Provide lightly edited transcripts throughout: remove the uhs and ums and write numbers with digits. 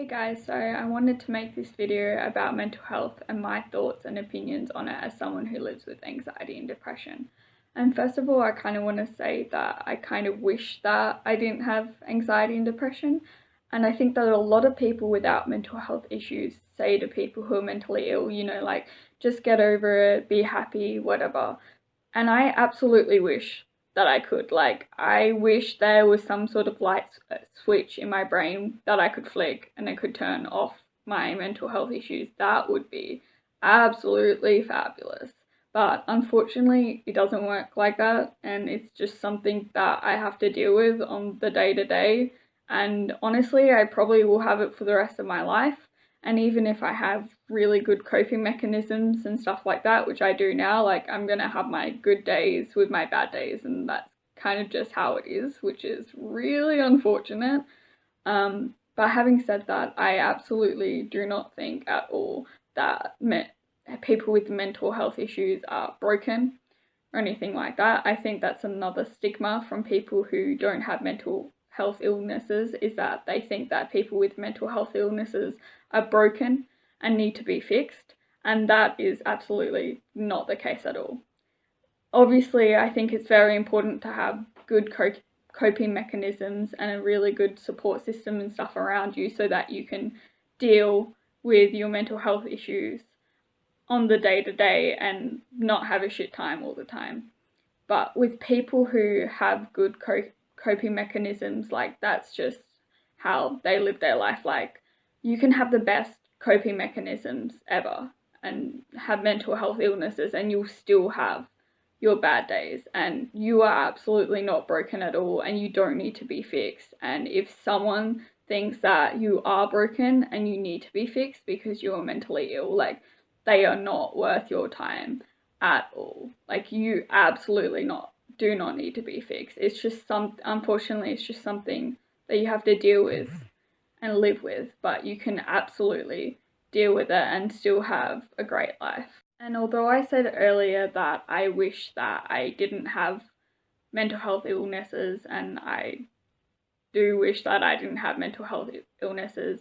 Hey guys, so I wanted to make this video about mental health and my thoughts and opinions on it as someone who lives with anxiety and depression. And first of all, I kind of want to say that I kind of wish that I didn't have anxiety and depression. And I think that a lot of people without mental health issues say to people who are mentally ill, like, just get over it, be happy, whatever. And I absolutely wish that I could. Like, I wish there was some sort of light switch in my brain that I could flick and it could turn off my mental health issues. That would be absolutely fabulous. But unfortunately, it doesn't work like that, and it's just something that I have to deal with on the day to day. And honestly, I probably will have it for the rest of my life. And even if I have really good coping mechanisms and stuff like that, which I do now, like, I'm gonna have my good days with my bad days, and that's kind of just how it is, which is really unfortunate. But having said that, I absolutely do not think at all that people with mental health issues are broken or anything like that. I think that's another stigma from people who don't have mental health illnesses, is that they think that people with mental health illnesses are broken and need to be fixed, and that is absolutely not the case at all. Obviously, I think it's very important to have good coping mechanisms and a really good support system and stuff around you so that you can deal with your mental health issues on the day to day and not have a shit time all the time. But with people who have good coping mechanisms, like, that's just how they live their life. Like, you can have the best coping mechanisms ever and have mental health illnesses and you'll still have your bad days, and you are absolutely not broken at all, and you don't need to be fixed. And if someone thinks that you are broken and you need to be fixed because you're mentally ill, like, they are not worth your time at all. Like, you absolutely do not need to be fixed. It's just unfortunately, it's just something that you have to deal with and live with, but you can absolutely deal with it and still have a great life. And although I said earlier that I wish that I didn't have mental health illnesses, and I do wish that I didn't have mental health illnesses,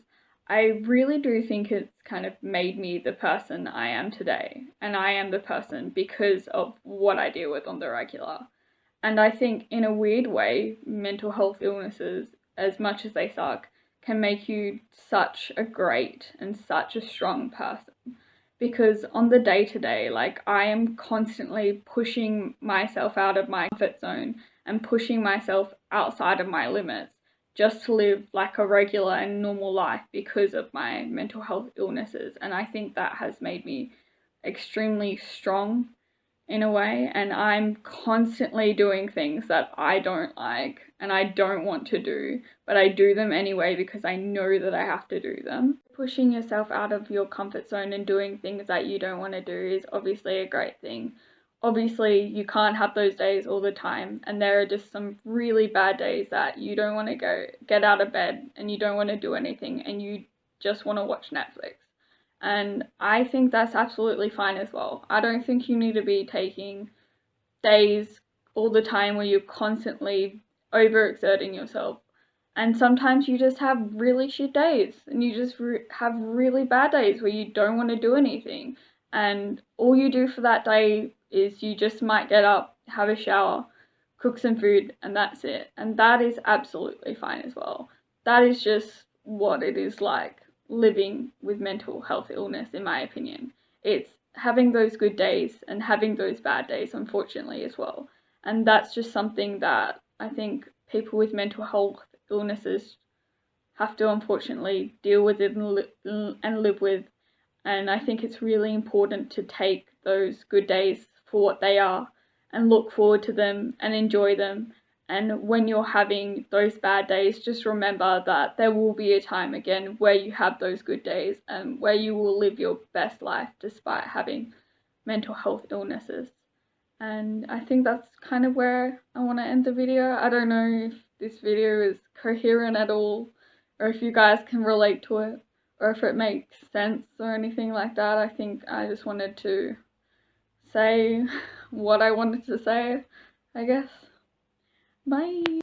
I really do think it's kind of made me the person I am today. And I am the person because of what I deal with on the regular. And I think in a weird way, mental health illnesses, as much as they suck, can make you such a great and such a strong person. Because on the day to day, like, I am constantly pushing myself out of my comfort zone and pushing myself outside of my limits just to live like a regular and normal life because of my mental health illnesses. And I think that has made me extremely strong in a way, and I'm constantly doing things that I don't like and I don't want to do, but I do them anyway because I know that I have to do them. Pushing yourself out of your comfort zone and doing things that you don't want to do is obviously a great thing. Obviously, you can't have those days all the time, and there are just some really bad days that you don't want to get out of bed and you don't want to do anything and you just want to watch Netflix. And I think that's absolutely fine as well. I don't think you need to be taking days all the time where you're constantly overexerting yourself. And sometimes you just have really shit days and you just have really bad days where you don't want to do anything. And all you do for that day is you just might get up, have a shower, cook some food, and that's it. And that is absolutely fine as well. That is just what it is like living with mental health illness, in my opinion. It's having those good days and having those bad days, unfortunately, as well. And that's just something that I think people with mental health illnesses have to unfortunately deal with it and live with. And I think it's really important to take those good days for what they are and look forward to them and enjoy them. And when you're having those bad days, just remember that there will be a time again where you have those good days and where you will live your best life despite having mental health illnesses. And I think that's kind of where I want to end the video. I don't know if this video is coherent at all, or if you guys can relate to it, or if it makes sense or anything like that. I think I just wanted to say what I wanted to say, I guess. Bye.